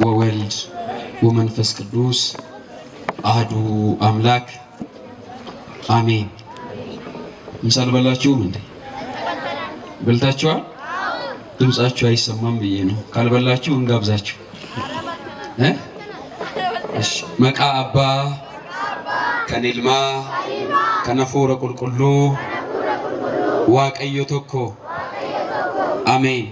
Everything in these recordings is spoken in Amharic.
ወወልድ ወመንፈስ ቅዱስ አሐዱ አምላክ አሜን። ምሳል በላችሁም እንዴ? በልታችኋል? ድምጻችሁ አይሰማም ብዬ ነው። ካልበላችሁ እንጋብዛችሁ። እሺ መቃ አባ ከኔልማ ከነፎረ ቁልቁሉ ዋቀዮ ቶኮ አሜን።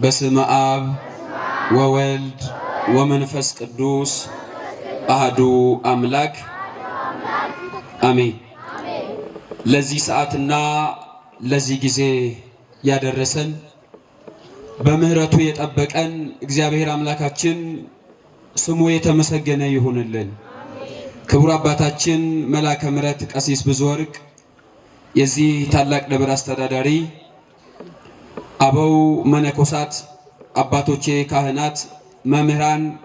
በስመ አብ ወወልድ ወመንፈስ ቅዱስ አሐዱ አምላክ አሜን። ለዚህ ሰዓትና ለዚህ ጊዜ ያደረሰን በምህረቱ የጠበቀን እግዚአብሔር አምላካችን ስሙ የተመሰገነ ይሁንልን። ክቡር አባታችን መላከ ምሕረት ቀሲስ ብዙወርቅ የዚህ ታላቅ ደብር አስተዳዳሪ፣ አበው መነኮሳት፣ አባቶቼ ካህናት፣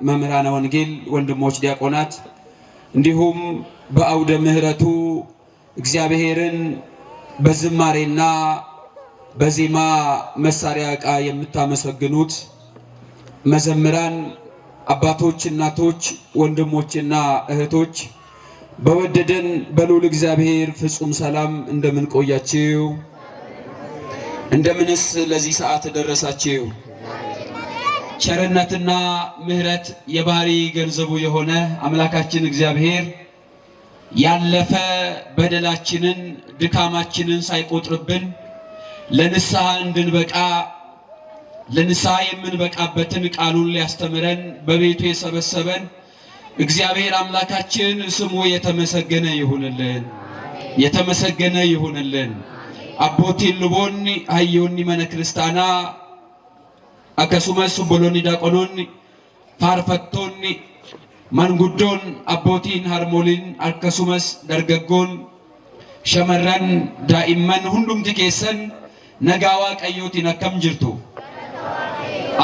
መምህራነ ወንጌል፣ ወንድሞች ዲያቆናት፣ እንዲሁም በአውደ ምህረቱ እግዚአብሔርን በዝማሬና በዜማ መሳሪያ ዕቃ የምታመሰግኑት መዘምራን አባቶች፣ እናቶች፣ ወንድሞችና እህቶች በወደደን በልዑል እግዚአብሔር ፍጹም ሰላም እንደምን ቆያችሁ? እንደምንስ ለዚህ ሰዓት ደረሳችሁ? ቸርነትና ምሕረት የባህሪ ገንዘቡ የሆነ አምላካችን እግዚአብሔር ያለፈ በደላችንን ድካማችንን ሳይቆጥርብን ለንስሐ እንድንበቃ ለንስሐ የምንበቃበትን ቃሉን ሊያስተምረን በቤቱ የሰበሰበን እግዚአብሔር አምላካችን ስሙ የተመሰገነ ይሁንልን፣ የተመሰገነ ይሁንልን። አቦቲ ልቦኒ አዮኒ መነ ክርስቲያና አከሱመስ ቦሎኒ ዳቆኖኒ ፋርፈቶኒ መንጉዶን አቦቲን ሃርሞሊን አከሱመስ ደርገጎን ሸመረን ዳኢመን ሁንዱምቲ ኬሰን ነጋዋ ቀዮቲን አከም ጅርቱ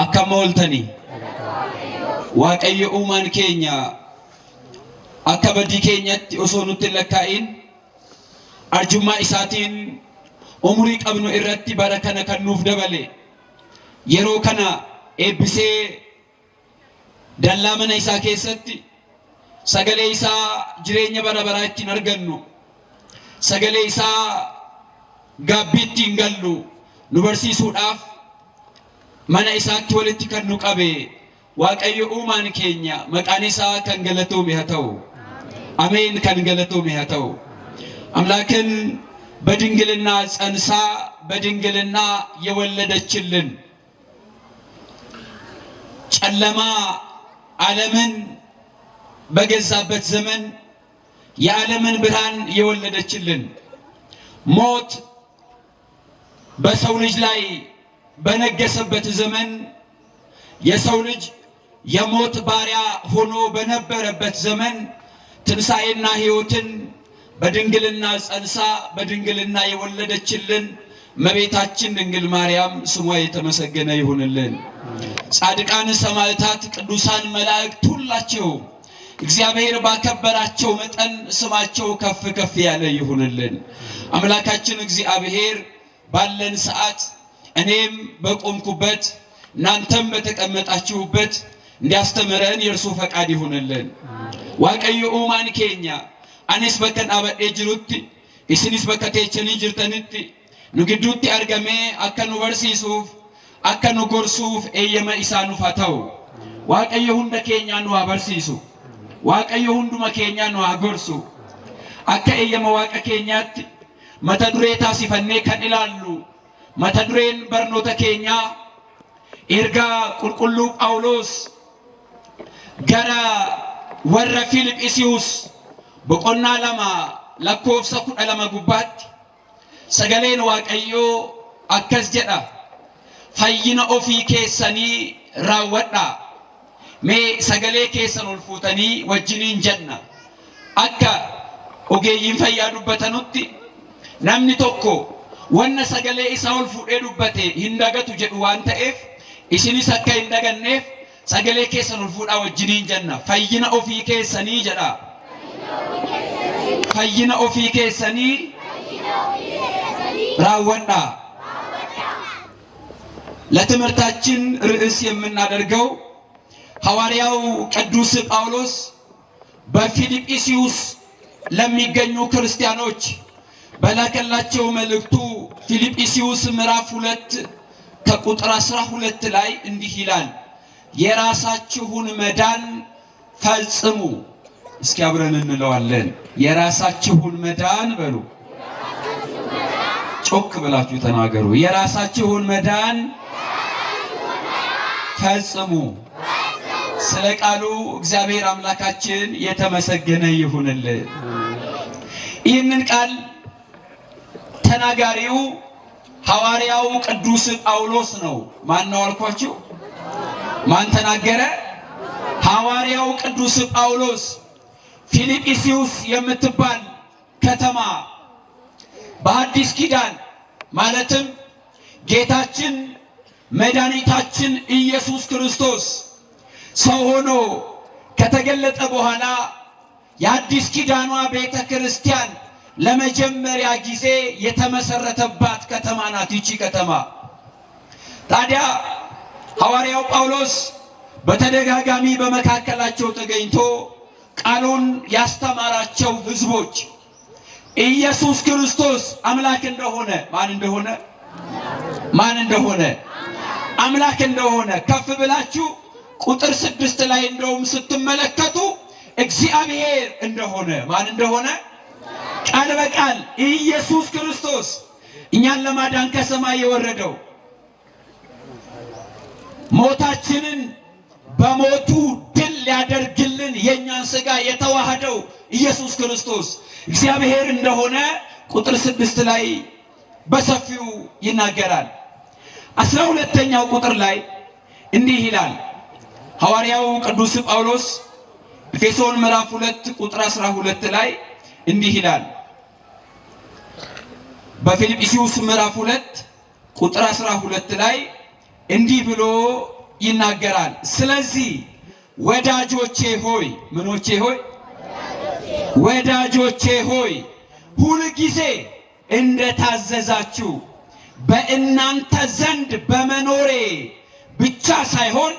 አከም ኦልተኒ ዋቀዮ ኡማን ኬኛ አከበዲ ኬኛት ኦሶኑት ለካኢን አርጁማ ኢሳቲን ኡምሪ ቀብኑ ኢረቲ በረከነ ከኑፍ ደበሌ የሮ ከና ኤብሴ ደላመነ ኢሳ ኬሰቲ ሰገሌ ኢሳ ጅሬኛ በረበራቲ ነርገኑ ሰገሌ ኢሳ ጋቢቲ እንገሉ ኑበርሲሱዳፍ መነ ኢሳቲ ወልቲ ከኑ ቀቤ ዋቀዮ ኡማን ኬኛ መቃኒሳ ከንገለቶም ይሃተው አሜን። ከንገለቶም ይሃተው አምላክን በድንግልና ጸንሳ በድንግልና የወለደችልን ጨለማ ዓለምን በገዛበት ዘመን የዓለምን ብርሃን የወለደችልን ሞት በሰው ልጅ ላይ በነገሰበት ዘመን የሰው ልጅ የሞት ባሪያ ሆኖ በነበረበት ዘመን ትንሣኤና ሕይወትን በድንግልና ጸንሳ በድንግልና የወለደችልን እመቤታችን ድንግል ማርያም ስሟ የተመሰገነ ይሁንልን። ጻድቃን ሰማዕታት፣ ቅዱሳን መላእክት ሁላቸው እግዚአብሔር ባከበራቸው መጠን ስማቸው ከፍ ከፍ ያለ ይሁንልን። አምላካችን እግዚአብሔር ባለን ሰዓት እኔም በቆምኩበት እናንተም በተቀመጣችሁበት እንዲያስተምረን የእርሱ ፈቃድ ይሁንልን። ዋቀዮ ኡማን ኬኛ አኔስ በከን አበዴ ጅሩቲ ኢስኒስ በከቴቸኒ ጅርተንቲ ኑግዱቲ አርገሜ አከኑ በርሲሱፍ አከኑ ጎርሱፍ ኤየመ ኢሳኑ ፈተው ዋቀዮ ሁንደ ኬኛ ኑ አበርሲሱ ዋቀዮ ሁንዱመ ኬኛ ኑ አጎርሱ አከ ኤየመ ዋቀ ኬኛት መተዱሬታ ሲፈኔ ከን ኢላሉ መተዱሬን በርኖተ ኬኛ ኤርጋ ቁልቁሉ ጳውሎስ ገራ ወረ ፊልጵስዩስ በቆና ለማ ለኮፍሰ ኩደ ለማ ጉባት ሰገሌን ዋቀዮ አከስ ጀዳ ፈይነ ኦፊ ኬሰኒ ራወዳ ሜ ሰገሌ ኬሰን ኡልፉተኒ ወጅኒን ጀና አካ ኦጌይን ፈያዱበተኑቲ ናምኒ ቶኮ ወነ ሰገሌ ኢሳ ኡልፉዴ ዱበቴ ሂንዳገቱ ጀዱ ዋን ተኤፍ ኢሲኒስ አካ ሂንዳገኔፍ ሰገሌ ኬሰን ኡልፉዳ ወጅኒን ጀና ፈይነ ኦፊ ኬሰኒ ጀዳ ፈይነ ኦፊ ኬሰኒ ራወዳ ለትምህርታችን ርዕስ የምናደርገው ሐዋርያው ቅዱስ ጳውሎስ በፊልጵስዩስ ለሚገኙ ክርስቲያኖች በላከላቸው መልእክቱ ፊልጵስዩስ ምዕራፍ 2 ከቁጥር 12 ላይ እንዲህ ይላል፣ የራሳችሁን መዳን ፈጽሙ። እስኪ አብረን እንለዋለን። የራሳችሁን መዳን በሉ። ጮክ ብላችሁ ተናገሩ። የራሳችሁን መዳን ፈጽሙ። ስለ ቃሉ እግዚአብሔር አምላካችን የተመሰገነ ይሁንልን። ይህንን ቃል ተናጋሪው ሐዋርያው ቅዱስ ጳውሎስ ነው። ማን ነው አልኳችሁ? ማን ተናገረ? ሐዋርያው ቅዱስ ጳውሎስ ፊልጵስዩስ የምትባል ከተማ በአዲስ ኪዳን ማለትም ጌታችን መድኃኒታችን ኢየሱስ ክርስቶስ ሰው ሆኖ ከተገለጠ በኋላ የአዲስ ኪዳኗ ቤተ ክርስቲያን ለመጀመሪያ ጊዜ የተመሰረተባት ከተማ ናት ይቺ ከተማ። ታዲያ ሐዋርያው ጳውሎስ በተደጋጋሚ በመካከላቸው ተገኝቶ ቃሉን ያስተማራቸው ሕዝቦች ኢየሱስ ክርስቶስ አምላክ እንደሆነ ማን እንደሆነ አምላክ እንደሆነ ከፍ ብላችሁ ቁጥር 6 ላይ እንደውም ስትመለከቱ እግዚአብሔር እንደሆነ ማን እንደሆነ ቃል በቃል ኢየሱስ ክርስቶስ እኛን ለማዳን ከሰማይ የወረደው ሞታችንን በሞቱ ድል ሊያደርግልን የኛን ሥጋ የተዋሃደው ኢየሱስ ክርስቶስ እግዚአብሔር እንደሆነ ቁጥር 6 ላይ በሰፊው ይናገራል። 12ኛው ቁጥር ላይ እንዲህ ይላል ሐዋርያው ቅዱስ ጳውሎስ ኤፌሶን ምዕራፍ 2 ቁጥር 12 ላይ እንዲህ ይላል። በፊልጵስዩስ ምዕራፍ 2 ቁጥር 12 ላይ እንዲህ ብሎ ይናገራል። ስለዚህ ወዳጆቼ ሆይ ምኖቼ ሆይ ወዳጆቼ ሆይ ሁል ጊዜ እንደታዘዛችሁ በእናንተ ዘንድ በመኖሬ ብቻ ሳይሆን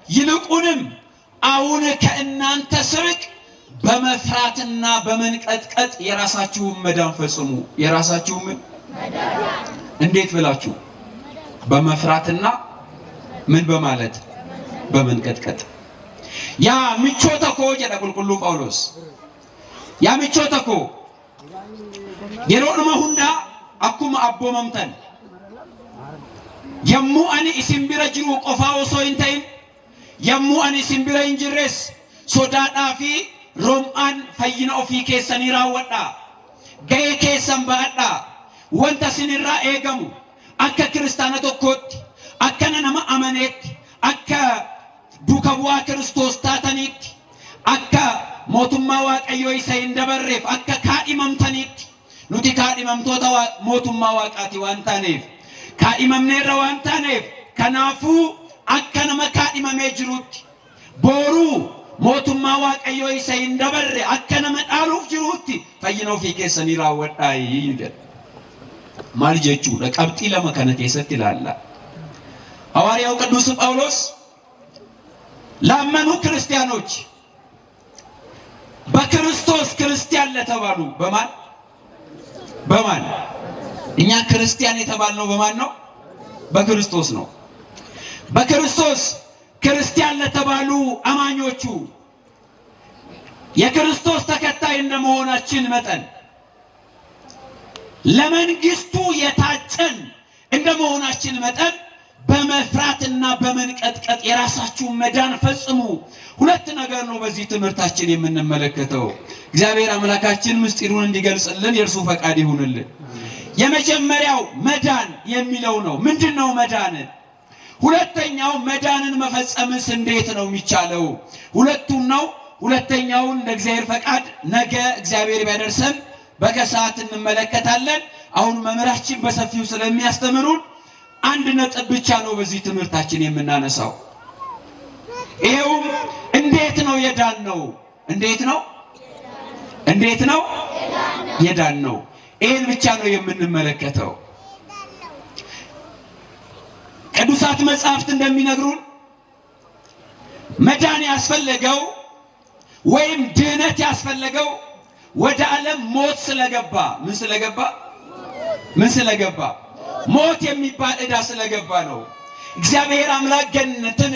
ይልቁንም አሁን ከእናንተ ስርቅ በመፍራትና በመንቀጥቀጥ የራሳችሁን መዳን ፈጽሙ። የራሳችሁን መዳን እንዴት ብላችሁ? በመፍራትና ምን በማለት? በመንቀጥቀጥ። ያ ምቾተኮ ጀዳ ቁልቁሉም ጳውሎስ ያ ምቾተኮ የሮድማ ሁንዳ አኩማ አቦመምተን የሙ አኒ ኢሲን ቢራ ጅሩ ቆፋ ኦሶ ሂንተይን የሙ አኒ ኢሲን ቢራ ሂንጅሬስ ሶዳዳፊ ሮምአን ፈይና ኦፊ ኬሰኒ ራወዳ ገየ ኬሰን ባዳ ወንተ ሲንራ ኤገሙ አከ ክርስቲያና ቶኮት አከነ ነማ አመኔት አከ ዱከቡዋ ክርስቶስ ታተኒት አከ ሞቱማ ዋቀዮ ኢሰይ እንደበሬፍ አከ ካዲመምተኒት ኑቲ ካዲመምቶታ ሞቱማ ዋቃቲ ዋንታኔፍ ካዲመምኔራ ዋንታኔፍ ከናፉ አከ ነማ ካዲመሜ ጅሩት ቦሩ ሞቱማ ዋቀዮ ኢሰይ እንደበሬ አከ ነማ ዳሉፍ ጅሩት ፈይኖ ፊ ኬሰኒ ራወዳይ ይደል ማል ጀቹ ለቀብጢ ለመከነ ኬሰት ይላላ ሐዋርያው ቅዱስ ጳውሎስ ላመኑ ክርስቲያኖች በክርስቶስ ክርስቲያን ለተባሉ በማን እኛ ክርስቲያን የተባልነው በማን ነው? በክርስቶስ ነው። በክርስቶስ ክርስቲያን ለተባሉ አማኞቹ የክርስቶስ ተከታይ እንደመሆናችን መጠን ለመንግስቱ የታጨን እንደመሆናችን መጠን በመፍራትና በመንቀጥቀጥ የራሳችሁን መዳን ፈጽሙ። ሁለት ነገር ነው በዚህ ትምህርታችን የምንመለከተው። እግዚአብሔር አምላካችን ምስጢሩን እንዲገልጽልን የእርሱ ፈቃድ ይሁንልን። የመጀመሪያው መዳን የሚለው ነው። ምንድነው መዳን? ሁለተኛው መዳንን መፈጸምስ እንዴት ነው የሚቻለው? ሁለቱን ነው። ሁለተኛውን እንደ እግዚአብሔር ፈቃድ ነገ እግዚአብሔር ቢያደርሰን በከሰዓት እንመለከታለን። አሁን መምህራችን በሰፊው ስለሚያስተምሩን አንድ ነጥብ ብቻ ነው በዚህ ትምህርታችን የምናነሳው። ይሄውም እንዴት ነው የዳን ነው? እንዴት ነው የዳን ነው? ይሄን ብቻ ነው የምንመለከተው። ቅዱሳት መጻሕፍት እንደሚነግሩን መዳን ያስፈልገው ወይም ድህነት ያስፈልገው ወደ ዓለም ሞት ስለገባ ምን ስለገባ ሞት የሚባል ዕዳ ስለገባ ነው። እግዚአብሔር አምላክ ገነትን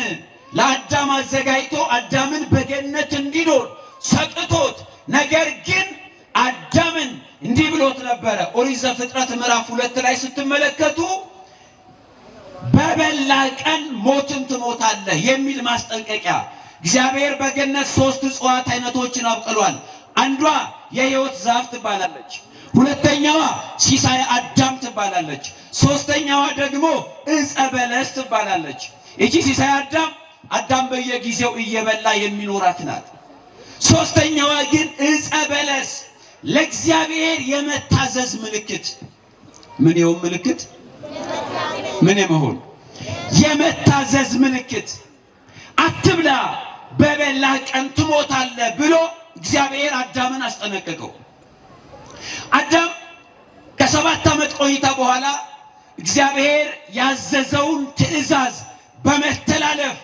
ለአዳም አዘጋጅቶ አዳምን በገነት እንዲኖር ሰጥቶት፣ ነገር ግን አዳምን እንዲህ ብሎት ነበረ። ኦሪት ዘፍጥረት ምዕራፍ 2 ላይ ስትመለከቱ በበላ ቀን ሞትን ትሞታለህ የሚል ማስጠንቀቂያ። እግዚአብሔር በገነት 3 እጽዋት አይነቶችን አብቅሏል። አንዷ የሕይወት ዛፍ ትባላለች፣ ሁለተኛዋ ሲሳይ አዳም ትባላለች፣ ሶስተኛዋ ደግሞ ዕፀ በለስ ትባላለች። እቺ ሲሳይ አዳም በየጊዜው እየበላ የሚኖራት ናት። ሶስተኛዋ ግን ዕፀ በለስ ለእግዚአብሔር የመታዘዝ ምልክት። ምን የሆነ ምልክት? ምን የመሆን የመታዘዝ ምልክት። አትብላ በበላ ቀን ትሞታለህ ብሎ እግዚአብሔር አዳምን አስጠነቀቀው። አዳም ከ7 ዓመት ቆይታ በኋላ እግዚአብሔር ያዘዘውን ትእዛዝ በመተላለፍ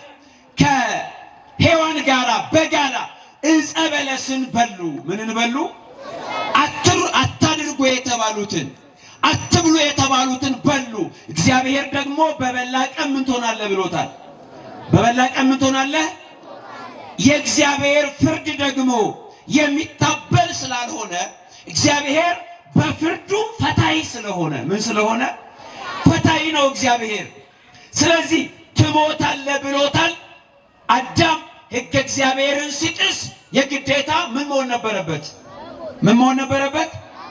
ከሔዋን ጋር በጋራ ዕፀ በለስን በሉ። ምንን በሉ? አታድርጉ የተባሉትን አትብሉ የተባሉትን በሉ። እግዚአብሔር ደግሞ በበላ ቀን ምን ትሆናለህ ብሎታል። በበላ ቀን ምን ትሆናለህ? የእግዚአብሔር ፍርድ ደግሞ የሚታበል ስላልሆነ እግዚአብሔር በፍርዱ ፈታይ ስለሆነ ምን ስለሆነ ፈታይ ነው እግዚአብሔር። ስለዚህ ትሞታለህ ብሎታል። አዳም ሕግ እግዚአብሔርን ሲጥስ የግዴታ ምን መሆን ነበረበት?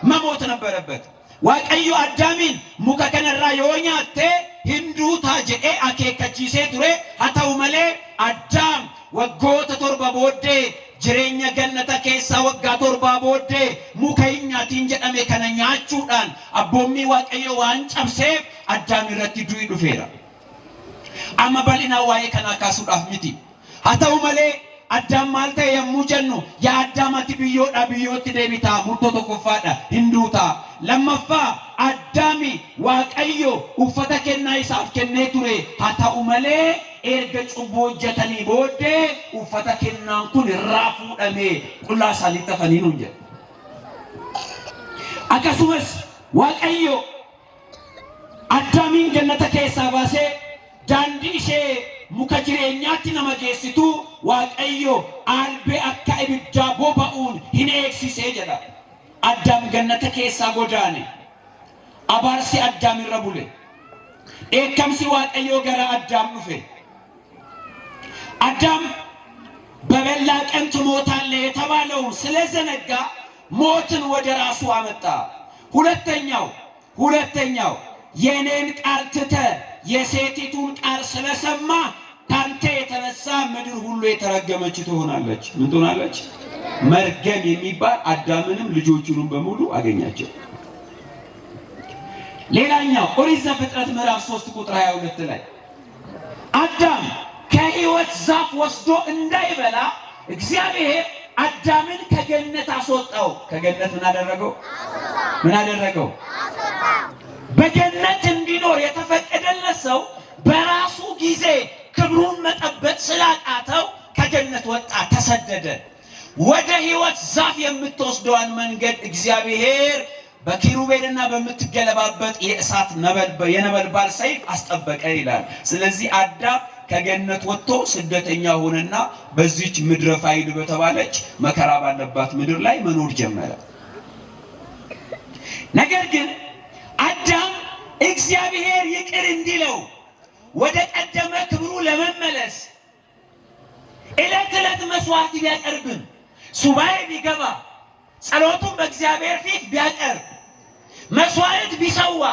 መሞት ነበረበት። waaqayyo አዳሚን ሙከ ከነራ የወኛቴ ሂንዱታ ጀኤ አኬከቺሴ ቱሬ ሀተው መሌ አዳም ወጎተ ቶርባ ቦዴ ጅሬኛ ገነተ ኬሳ ወጋ ቶርባ ቦዴ ሙከኛቲን ጀደሜ ከነኛቹዳን አቦሚ waaqayyo ዋን ጨብሴፍ አዳም ይረቲ ዱይ ዱፌራ አማ ባሊና ዋይ ከናካሱዳፍ ሚቲ ሀተው መሌ አዳም ማልተ የሙጀኑ የአዳማቲ ብዮዳ ብዮቲ ደቢታ ሙርቶ ተቆፋዳ ሂንዱታ ለማፋ አዳሚ ዋቀዮ ኡፈተ ከና ይሳፍ ከነ ቱሬ ሀታኡ መሌ ኤርገ ጩቦ ጀተኒ ቦዴ ኡፈተ ከናን ኩን ራፉ ደሜ ቁላሳ ሊተፈኒ ነው እንጂ አከሱመስ ዋቀዮ አዳሚን ገነተ ከሳ ባሴ ዳንዲሼ muka jireenyaatti nama geessitu waaqayyo albee akka ibiddaa boba'uun hin eegsisee jedha. Addaam gannata keessaa godaane, abaarsi Addaam irra bule, dheekkamsi waaqayyo gara Addaam dhufe. Addaam በበላ ቀን ትሞታለህ የተባለውን ስለዘነጋ ሞትን ወደ ራሱ አመጣ። ሁለተኛው የኔን ቃል ትተህ የሴቲቱን ቃል ስለሰማ ካንተ የተነሳ ምድር ሁሉ የተረገመች ትሆናለች። ምን ትሆናለች? መርገም የሚባል አዳምንም ልጆቹንም በሙሉ አገኛቸው። ሌላኛው ኦሪት ዘፍጥረት ምዕራፍ 3 ቁጥር 22 ላይ አዳም ከሕይወት ዛፍ ወስዶ እንዳይበላ እግዚአብሔር አዳምን ከገነት አስወጣው። ከገነት ምን አደረገው? በገነት እንዲኖር የተፈቀደለት ሰው በራሱ ጊዜ ክብሩን መጠበቅ ስላቃተው ከገነት ወጣ፣ ተሰደደ። ወደ ሕይወት ዛፍ የምትወስደውን መንገድ እግዚአብሔር በኪሩቤልና በምትገለባበት የእሳት የነበልባል ሰይፍ አስጠበቀ ይላል። ስለዚህ አዳም ከገነት ወጥቶ ስደተኛ ሆነና በዚች ምድረ ፋይድ በተባለች መከራ ባለባት ምድር ላይ መኖር ጀመረ። ነገር ግን አዳም እግዚአብሔር ይቅር እንዲለው ወደ ቀደመ ክብሩ ለመመለስ ዕለት መስዋዕት ቢያቀርብም ሱባኤ ቢገባ ጸሎቱን በእግዚአብሔር ፊት ቢያቀርብ መስዋዕት ቢሰዋ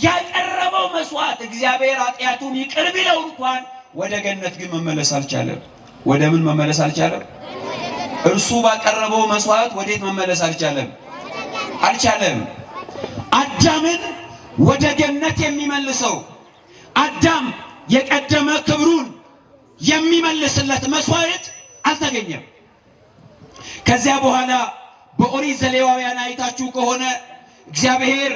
ያቀረበው መስዋዕት እግዚአብሔር ኃጢአቱን ይቅር ቢለው እንኳን ወደ ገነት ግን መመለስ አልቻለም። ወደ ምን መመለስ አልቻለም? እርሱ ባቀረበው መስዋዕት ወዴት መመለስ አልቻለም። አዳምን ወደ ገነት የሚመልሰው አዳም የቀደመ ክብሩን የሚመልስለት መስዋዕት አልተገኘም። ከዚያ በኋላ በኦሪት ዘሌዋውያን አይታችሁ ከሆነ እግዚአብሔር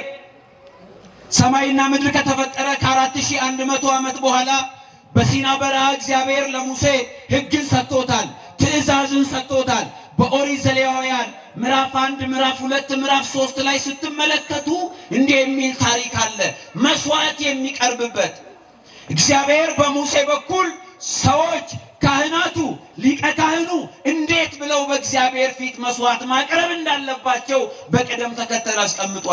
ሰማይና ምድር ከተፈጠረ ከ4100 ዓመት በኋላ በሲና በረሃ እግዚአብሔር ለሙሴ ሕግን ሰጥቶታል፣ ትእዛዝን ሰጥቶታል። በኦሪት ዘሌዋውያን ምዕራፍ 1 ምዕራፍ 2 ምዕራፍ 3 ላይ ስትመለከቱ እንዲህ የሚል ታሪክ አለ። መስዋዕት የሚቀርብበት እግዚአብሔር በሙሴ በኩል ሰዎች ካህናቱ ሊቀ ካህኑ እንዴት ብለው በእግዚአብሔር ፊት መስዋዕት ማቅረብ እንዳለባቸው በቅደም ተከተል አስቀምጧል።